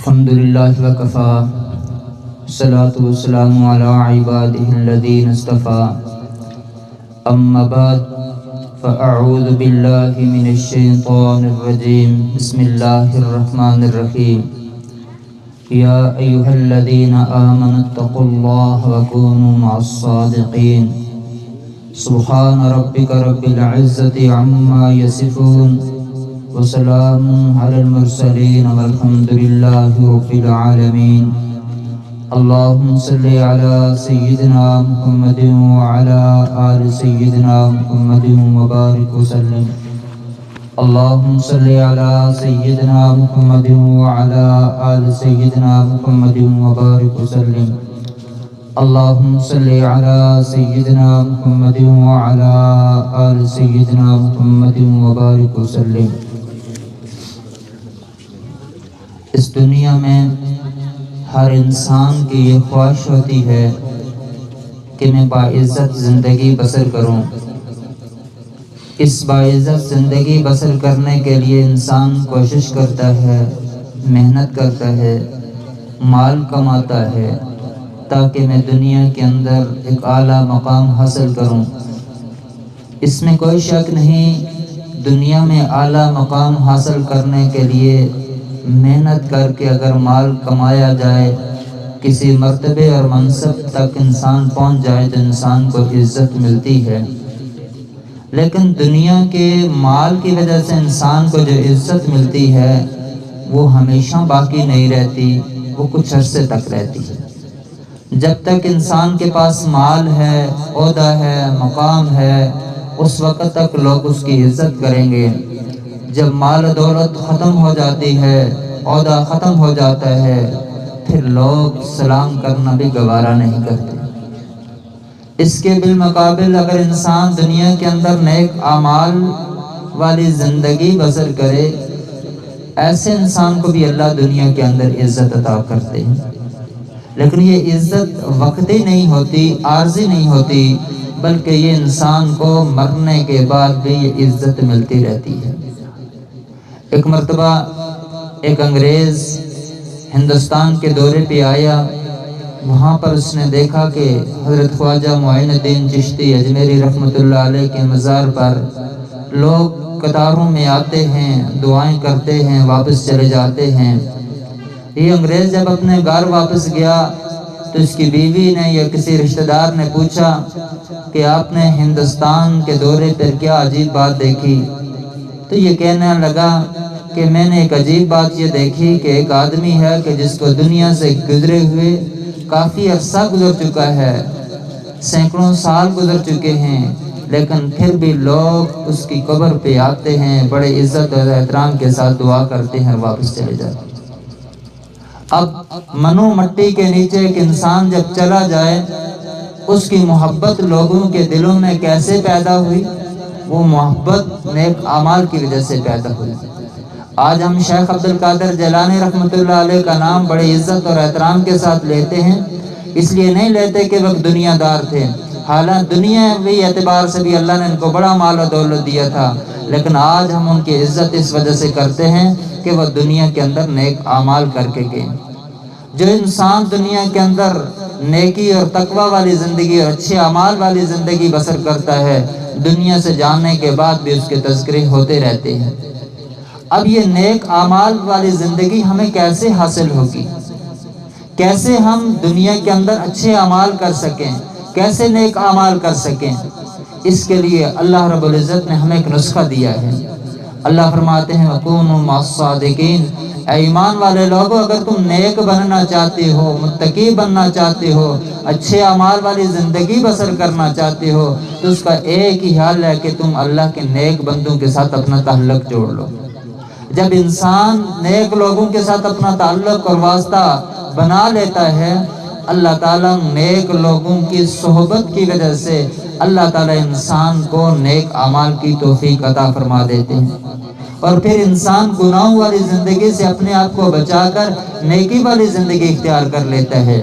الحمد للہ وکفا والصلاة والسلام علی عباده الذین اصطفى اما بعد فاعوذ باللہ من الشیطان الرجیم بسم اللہ الرحمن الرحیم یا ایہا الذین آمنوا اتقوا اللہ وکونوا مع الصادقین سبحان ربک رب العزت عما یصفون وسلام علی المرسلین والحمد للہ رب العالمین اللہم صلی علی سیدنا محمد وعلی آل سیدنا محمد وبارک وسلم اللہم صلی علی سیدنا محمد وعلی آل سیدنا محمد وبارک وسلم اللہم صلی علی سیدنا محمد وعلی آل سیدنا محمد وبارک وسلم۔ اس دنیا میں ہر انسان کی یہ خواہش ہوتی ہے کہ میں باعزت زندگی بسر کروں۔ اس باعزت زندگی بسر کرنے کے لیے انسان کوشش کرتا ہے، محنت کرتا ہے، مال کماتا ہے تاکہ میں دنیا کے اندر ایک اعلیٰ مقام حاصل کروں۔ اس میں کوئی شک نہیں، دنیا میں اعلیٰ مقام حاصل کرنے کے لیے محنت کر کے اگر مال کمایا جائے، کسی مرتبے اور منصب تک انسان پہنچ جائے تو انسان کو عزت ملتی ہے، لیکن دنیا کے مال کی وجہ سے انسان کو جو عزت ملتی ہے وہ ہمیشہ باقی نہیں رہتی، وہ کچھ عرصے تک رہتی ہے۔ جب تک انسان کے پاس مال ہے، عہدہ ہے، مقام ہے، اس وقت تک لوگ اس کی عزت کریں گے۔ جب مال و دولت ختم ہو جاتی ہے، عہدہ ختم ہو جاتا ہے، پھر لوگ سلام کرنا بھی گوارا نہیں کرتے۔ اس کے بالمقابل اگر انسان دنیا کے اندر نیک اعمال والی زندگی بسر کرے، ایسے انسان کو بھی اللہ دنیا کے اندر عزت عطا کرتے ہیں، لیکن یہ عزت وقتی نہیں ہوتی، عارضی نہیں ہوتی، بلکہ یہ انسان کو مرنے کے بعد بھی یہ عزت ملتی رہتی ہے۔ ایک مرتبہ ایک انگریز ہندوستان کے دورے پہ آیا، وہاں پر اس نے دیکھا کہ حضرت خواجہ معین الدین چشتی اجمیری رحمۃ اللہ علیہ کے مزار پر لوگ قطاروں میں آتے ہیں، دعائیں کرتے ہیں، واپس چلے جاتے ہیں۔ یہ انگریز جب اپنے گھر واپس گیا تو اس کی بیوی نے یا کسی رشتہ دار نے پوچھا کہ آپ نے ہندوستان کے دورے پر کیا عجیب بات دیکھی؟ تو یہ کہنے لگا کہ میں نے ایک عجیب بات یہ دیکھی کہ ایک آدمی ہے کہ جس کو دنیا سے گزرے ہوئے کافی عرصہ گزر چکا ہے، سینکڑوں سال گزر چکے ہیں، لیکن پھر بھی لوگ اس کی قبر پہ آتے ہیں، بڑے عزت اور احترام کے ساتھ دعا کرتے ہیں اور واپس چلے جاتے ہیں۔ اب منو مٹی کے نیچے ایک انسان جب چلا جائے، اس کی محبت لوگوں کے دلوں میں کیسے پیدا ہوئی؟ وہ محبت نیک اعمال کی وجہ سے پیدا ہوئی۔ آج ہم شیخ عبد القادر جیلانی رحمۃ اللہ علیہ کا نام بڑے عزت اور احترام کے ساتھ لیتے ہیں، اس لیے نہیں لیتے کہ وہ دنیا دار تھے، حالانکہ دنیاوی اعتبار سے بھی اللہ نے ان کو بڑا مال و دولت دیا تھا، لیکن آج ہم ان کی عزت اس وجہ سے کرتے ہیں کہ وہ دنیا کے اندر نیک اعمال کر کے گئے۔ جو انسان دنیا کے اندر نیکی اور تقوی والی زندگی اور اچھے اعمال والی زندگی بسر کرتا ہے، دنیا سے جانے کے بعد بھی اس کے تذکرے ہوتے رہتے ہیں۔ اب یہ نیک اعمال والی زندگی ہمیں کیسے حاصل ہوگی؟ کیسے ہم دنیا کے اندر اچھے اعمال کر سکیں؟ کیسے نیک اعمال کر سکیں؟ اس کے لیے اللہ رب العزت نے ہمیں ایک نسخہ دیا ہے۔ اللہ فرماتے ہیں وَكُونُوا مَعَ الصَّادِقِينَ، اے ایمان والے لوگوں، اگر تم نیک بننا چاہتے ہو، متقی بننا چاہتے ہو، اچھے اعمال والی زندگی بسر کرنا چاہتے ہو، تو اس کا ایک ہی حل ہے کہ تم اللہ کے نیک بندوں کے ساتھ اپنا تعلق جوڑ لو۔ جب انسان نیک لوگوں کے ساتھ اپنا تعلق اور واسطہ بنا لیتا ہے، اللہ تعالیٰ نیک لوگوں کی صحبت کی وجہ سے اللہ تعالیٰ انسان کو نیک اعمال کی توفیق عطا فرما دیتے ہیں، اور پھر انسان گناہوں والی زندگی سے اپنے آپ کو بچا کر نیکی والی زندگی اختیار کر لیتا ہے۔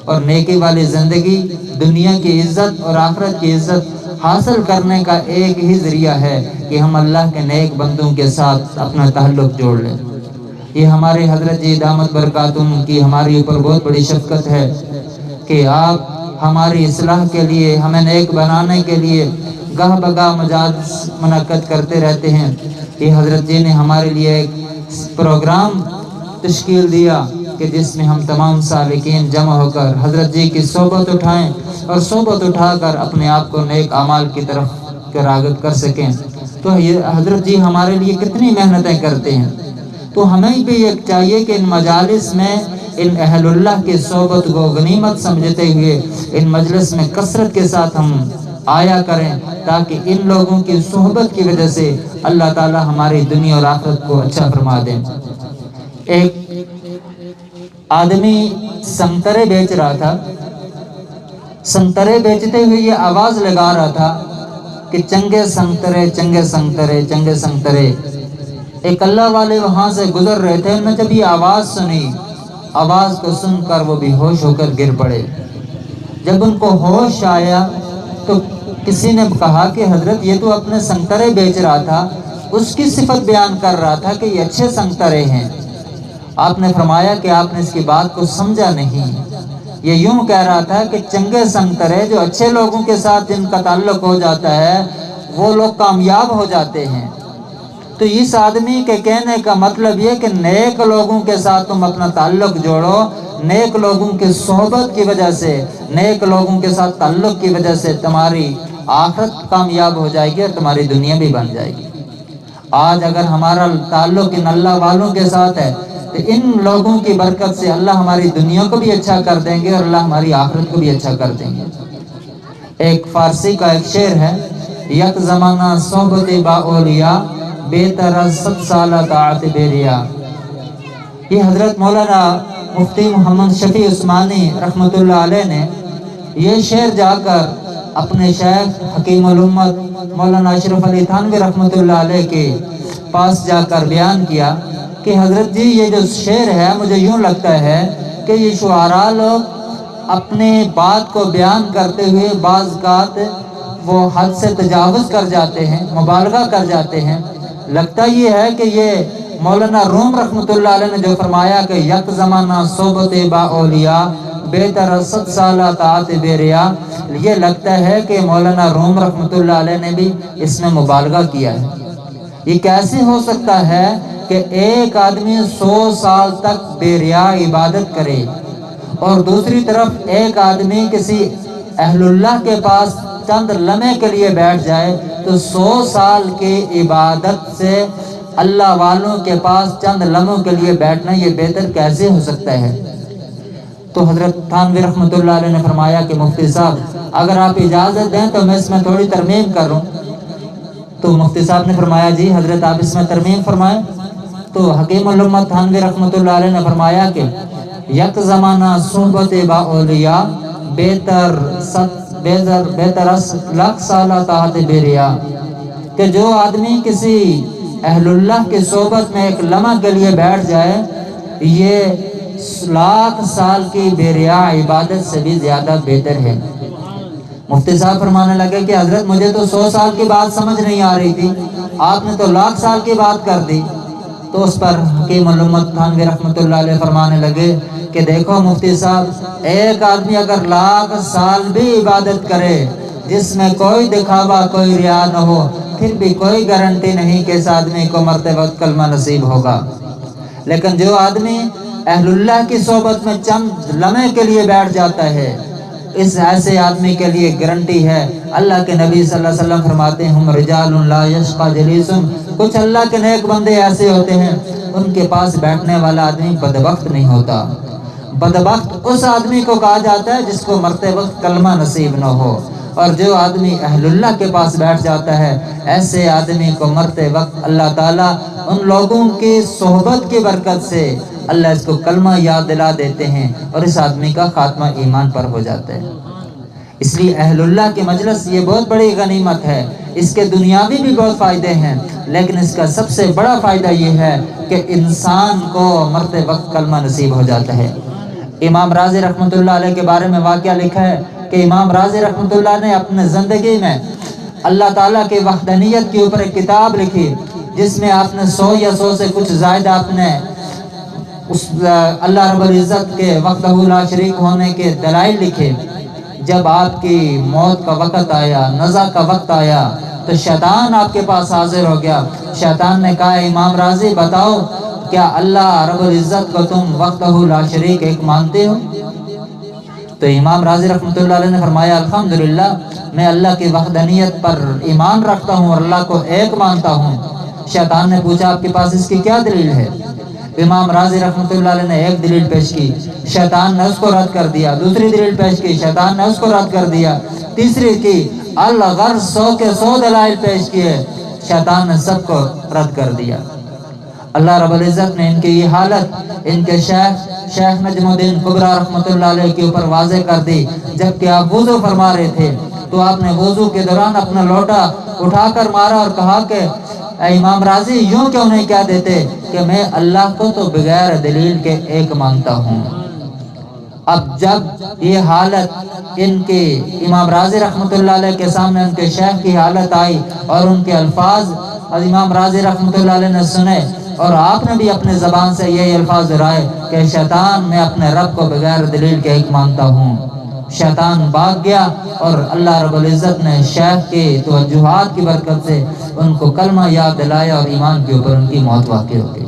اور نیکی والی زندگی دنیا کی عزت اور آخرت کی عزت حاصل کرنے کا ایک ہی ذریعہ ہے کہ ہم اللہ کے نیک بندوں کے ساتھ اپنا تعلق جوڑ لیں۔ یہ ہمارے حضرت جی دامت برکاتہم کی ہمارے اوپر بہت بڑی شفقت ہے کہ آپ ہماری اصلاح کے لیے، ہمیں نیک بنانے کے لیے گاہ بگاہ مجالس منعقد کرتے رہتے ہیں۔ یہ حضرت جی نے ہمارے لیے ایک پروگرام تشکیل دیا کہ جس میں ہم تمام سالکین جمع ہو کر حضرت جی کی صحبت اٹھائیں اور صحبت اٹھا کر اپنے آپ کو نیک اعمال کی طرف راغب کر سکیں۔ تو یہ حضرت جی ہمارے لیے کتنی محنتیں کرتے ہیں، تو ہمیں بھی یہ چاہیے کہ ان مجالس میں ان اہل اللہ کی صحبت کو غنیمت سمجھتے ہوئے ان مجلس میں کثرت کے ساتھ ہم آیا کریں، تاکہ ان لوگوں کی صحبت کی وجہ سے اللہ تعالی ہماری دنیا اور آخرت کو اچھا فرما دیں۔ ایک آدمی سنترے بیچ رہا تھا، سنترے بیچتے ہوئے یہ آواز لگا رہا تھا کہ چنگے سنترے چنگے سنترے چنگے سنترے۔ ایک اللہ والے وہاں سے گزر رہے تھے، انہوں نے جب یہ آواز سنی، آواز کو سن کر وہ بھی ہوش ہو کر گر پڑے۔ جب ان کو ہوش آیا تو کسی نے کہا کہ حضرت یہ تو اپنے سنترے بیچ رہا تھا، اس کی صفت بیان کر رہا تھا کہ یہ اچھے سنترے ہیں۔ آپ نے فرمایا کہ آپ نے اس کی بات کو سمجھا نہیں۔ یہ یوں کہہ رہا تھا کہ چنگے سنترے جو اچھے لوگوں کے ساتھ جن کا تعلق ہو جاتا ہے وہ لوگ کامیاب ہو جاتے ہیں۔ تو اس آدمی کے کہنے کا مطلب یہ کہ نیک لوگوں کے ساتھ تم اپنا تعلق جوڑو، نیک لوگوں کی صحبت کی وجہ سے، نیک لوگوں کے ساتھ تعلق کی وجہ سے تمہاری آخرت کامیاب ہو جائے گی اور تمہاری دنیا بھی بن جائے گی۔ آج اگر ہمارا تعلق ان اللہ والوں کے ساتھ ہے تو ان لوگوں کی برکت سے اللہ ہماری دنیا کو بھی اچھا کر دیں گے اور اللہ ہماری آخرت کو بھی اچھا کر دیں گے۔ ایک فارسی کا ایک شعر ہے، یک زمانہ صحبت با اولیاء بہتر از 100 سالہ طاعت بے ریا۔ یہ حضرت مولانا مفتی محمد شفیع عثمانی رحمۃ اللہ علیہ نے یہ شعر جا کر اپنے شیخ حکیم الامت مولانا اشرف علی تھانوی رحمۃ اللہ علیہ کے پاس جا کر بیان کیا کہ حضرت جی یہ جو شعر ہے مجھے یوں لگتا ہے کہ یہ شعراء لوگ اپنے بات کو بیان کرتے ہوئے بعض اوقات وہ حد سے تجاوز کر جاتے ہیں، مبالغہ کر جاتے ہیں۔ لگتا یہ ہے کہ یہ مولانا روم رحمۃ اللہ علیہ نے جو فرمایا کہ یک زمانہ صحبت با اولیاء بہتر 100 سالہ طاعت بے ریا، یہ لگتا ہے کہ مولانا روم رحمۃ اللہ علیہ نے بھی اس میں مبالغہ کیا ہے۔ یہ کیسے ہو سکتا ہے کہ ایک آدمی 100 سال تک بے ریا عبادت کرے اور دوسری طرف ایک آدمی کسی اہل اللہ کے پاس چند لمحے کے لیے بیٹھ جائے، تو 100 سال کی عبادت سے اللہ والوں کے پاس چند لمحوں کے لیے بیٹھنا یہ بہتر کیسے ہو سکتا ہے؟ تو حضرت تھانوی رحمۃ اللہ علیہ نے فرمایا کہ مفتی صاحب اگر آپ اجازت دیں تو میں اس میں تھوڑی ترمیم کروں۔ تو مفتی صاحب نے فرمایا جی حضرت آپ اس میں ترمیم فرمائیں۔ تو حکیم الامت تھانوی رحمۃ اللہ علیہ نے فرمایا کہ یک زمانہ صحبت با اولیاء بہتر 100 سالہ طاعت بے ریا، کہ جو آدمی کسی اہل اللہ کی صحبت میں ایک لمحہ کے لیے بیٹھ جائے یہ 1,00,000 سال کی بے ریا عبادت سے بھی زیادہ بہتر ہے۔ مفتی صاحب فرمانے لگے کہ حضرت مجھے تو 100 سال کی بات سمجھ نہیں آ رہی تھی، آپ نے تو 1,00,000 سال کی بات کر دی۔ تو اس پر حکیم الامت تھانوی رحمۃ اللہ علیہ فرمانے لگے کہ دیکھو مفتی صاحب، ایک آدمی اگر 1,00,000 سال بھی عبادت کرے جس میں کوئی دکھاوا کوئی ریا نہ ہو، پھر بھی کوئی گارنٹی نہیں کہ اس آدمی کو مرتے وقت کلمہ نصیب ہوگا۔ لیکن جو آدمی اہل اللہ کی صحبت میں چند لمحے کے لیے بیٹھ جاتا ہے، اس ایسے آدمی کے لیے گارنٹی ہے۔ اللہ کے نبی صلی اللہ علیہ وسلم فرماتے ہیں ہم رجال لا یشقى جلیسهم، کچھ اللہ کے نیک بندے ایسے ہوتے ہیں ان کے پاس بیٹھنے والا آدمی بدبخت نہیں ہوتا۔ بدبخت اس آدمی کو کہا جاتا ہے جس کو مرتے وقت کلمہ نصیب نہ ہو، اور جو آدمی اہل اللہ کے پاس بیٹھ جاتا ہے ایسے آدمی کو مرتے وقت اللہ تعالیٰ ان لوگوں کی صحبت کی برکت سے اللہ اس کو کلمہ یاد دلا دیتے ہیں اور اس آدمی کا خاتمہ ایمان پر ہو جاتا ہے۔ اس لیے اہل اللہ کی مجلس یہ بہت بڑی غنیمت ہے، اس کے دنیاوی بھی بہت فائدے ہیں، لیکن اس کا سب سے بڑا فائدہ یہ ہے کہ انسان کو مرتے وقت کلمہ نصیب ہو جاتا ہے۔ امام رازی رحمۃ اللہ علیہ کے بارے میں واقعہ لکھا ہے کہ امام رازی رحمۃ اللہ نے اپنے زندگی میں اللہ تعالیٰ کی وحدانیت کے اوپر ایک کتاب لکھی جس میں آپ نے 100 یا 100 سے کچھ زائد آپ نے اس اللہ رب العزت کے وحدہ لا شریک ہونے کے دلائل لکھے۔ جب آپ کی موت کا وقت آیا، نزع کا وقت آیا، تو شیطان آپ کے پاس حاضر ہو گیا۔ شیطان نے کہا امام راضی بتاؤ کیا اللہ رب العزت کو تم وحدہ لا شریک ایک مانتے ہو؟ تو امام راضی رحمۃ اللہ علیہ نے فرمایا الحمدللہ میں اللہ کی وحدانیت پر ایمان رکھتا ہوں اور اللہ کو ایک مانتا ہوں۔ شیطان نے پوچھا آپ کے پاس اس کی کیا دلیل ہے؟ امام راضی رحمۃ اللہ علیہ نے ایک دلیل پیش کی، شیطان نے اس کو رد کر دیا۔ دوسری دلیل پیش کی، شیطان نے اس کو رد کر دیا۔ تیسری کی، الغرض 100 کے 100 دلائل پیش کیے، شیطان نے سب کو رد کر دیا۔ اللہ رب العزت نے ان کی یہ حالت ان کے شیخ نجم الدین کبریٰ رحمۃ اللہ علیہ کے اوپر واضح کر دی۔ جبکہ آپ وضو فرما رہے تھے تو آپ نے وضو کے دوران اپنا لوٹا اٹھا کر مارا اور کہا کہ اے امام راضی یوں کیوں نہیں کہہ دیتے کہ میں اللہ کو تو بغیر دلیل کے ایک مانتا ہوں۔ اب جب یہ حالت ان کے امام راضی رحمۃ اللہ علیہ کے سامنے ان کے شیخ کی حالت آئی اور ان کے الفاظ امام راضی رحمۃ اللہ علیہ نے سنے اور آپ نے بھی اپنے زبان سے یہی الفاظ دہرائے کہ شیطان میں اپنے رب کو بغیر دلیل کے ایک مانتا ہوں، شیطان بھاگ گیا اور اللہ رب العزت نے شیخ کے توجہات کی برکت سے ان کو کلمہ یاد دلایا اور ایمان کے اوپر ان کی موت واقع ہو گئی۔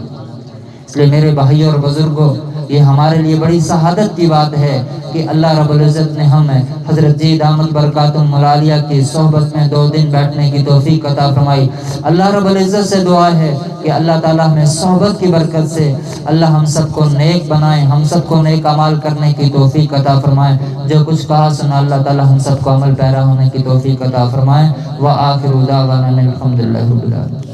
اس لیے میرے بھائیوں اور بزرگوں، یہ ہمارے لیے بڑی سعادت کی بات ہے کہ اللہ رب العزت نے ہمیں حضرت جی دامت برکاتہم العالیہ کی صحبت میں 2 دن بیٹھنے کی توفیق عطا فرمائی۔ اللہ رب العزت سے دعا ہے کہ اللہ تعالیٰ ہمیں صحبت کی برکت سے اللہ ہم سب کو نیک بنائے، ہم سب کو نیک عمال کرنے کی توفیق عطا فرمائے۔ جو کچھ کہا سنا اللہ تعالیٰ ہم سب کو عمل پیرا ہونے کی توفیق عطا فرمائے۔ وآخر دعوانا الحمدللہ رب العالمین۔